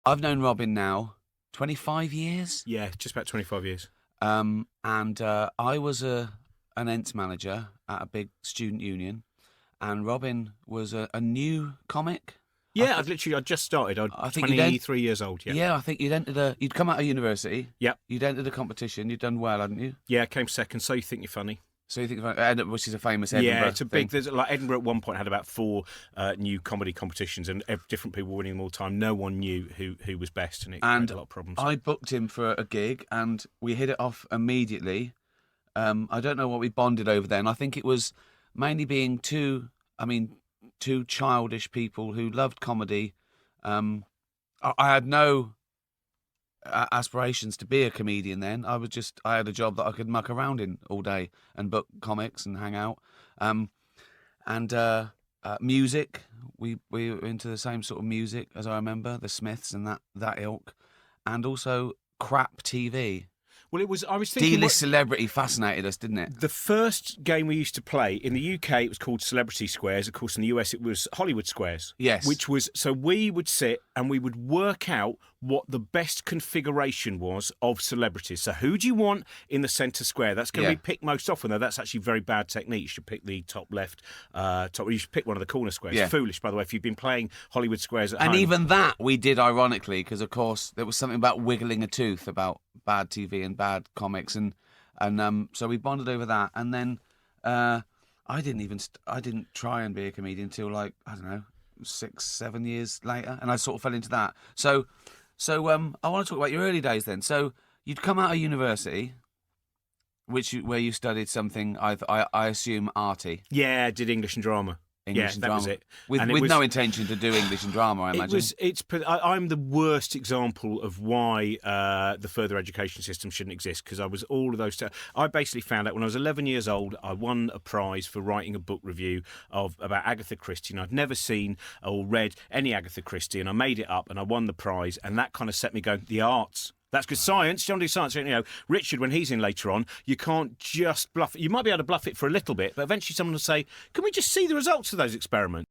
I've known Robin now 25 years. Yeah, just about 25 years. And I was an Ince manager at a big student union, and Robin was a new comic. Yeah, I'd just started. I think 23 years old. Yeah, I think you'd come out of university. Yep. You'd entered a competition. You'd done well, hadn't you? Yeah, came second. So You Think You're Funny. So You Think You're Funny, which is a famous Edinburgh. Yeah, it's a big. There's like Edinburgh at one point had about 4 new comedy competitions, and different people were winning them all the time. No one knew who was best, and it created a lot of problems. I booked him for a gig, and we hit it off immediately. I don't know what we bonded over then. I think it was mainly being two childish people who loved comedy. I had no aspirations to be a comedian then. I had a job that I could muck around in all day and book comics and hang out. Music, we were into the same sort of music, as I remember, the Smiths and that ilk, and also crap TV. Well, I was thinking... D-list celebrity fascinated us, didn't it? The first game we used to play, in the UK, it was called Celebrity Squares. Of course, in the US, it was Hollywood Squares. Yes. So we would sit and we would work out what the best configuration was of celebrities. So who do you want in the centre square? That's going to be picked most often, though. That's actually very bad technique. You should pick the top left. You should pick one of the corner squares. Yeah. Foolish, by the way, if you've been playing Hollywood Squares at home. And even that we did ironically, because, of course, there was something about wiggling a tooth about bad TV and bad comics, and so we bonded over that. And then I didn't try and be a comedian until, like, I don't know, 6-7 years later, and I sort of fell into that. So I want to talk about your early days then. So you'd come out of university, where you studied something, I assume, arty. Yeah, I did English and drama. English and that drama. was it. With no intention to do English and drama, I imagine. I'm the worst example of why the further education system shouldn't exist, because I was all of those. I basically found out when I was 11 years old, I won a prize for writing a book review about Agatha Christie, and I'd never seen or read any Agatha Christie, and I made it up, and I won the prize, and that kind of set me going, the arts. That's because science, you don't do science. You know, Richard, when he's in later on, you can't just bluff it. You might be able to bluff it for a little bit, but eventually someone will say, can we just see the results of those experiments?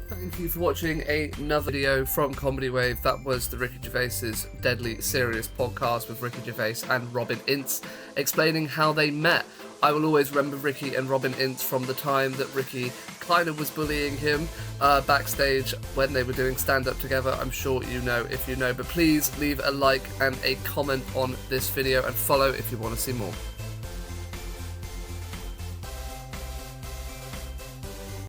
Thank you for watching another video from Comedywave. That was the Ricky Gervais's Deadly Serious podcast with Ricky Gervais and Robin Ince, explaining how they met. I will always remember Ricky and Robin Ince from the time that Ricky kind of was bullying him backstage when they were doing stand-up together. I'm sure you know if you know, but please leave a like and a comment on this video and follow if you want to see more.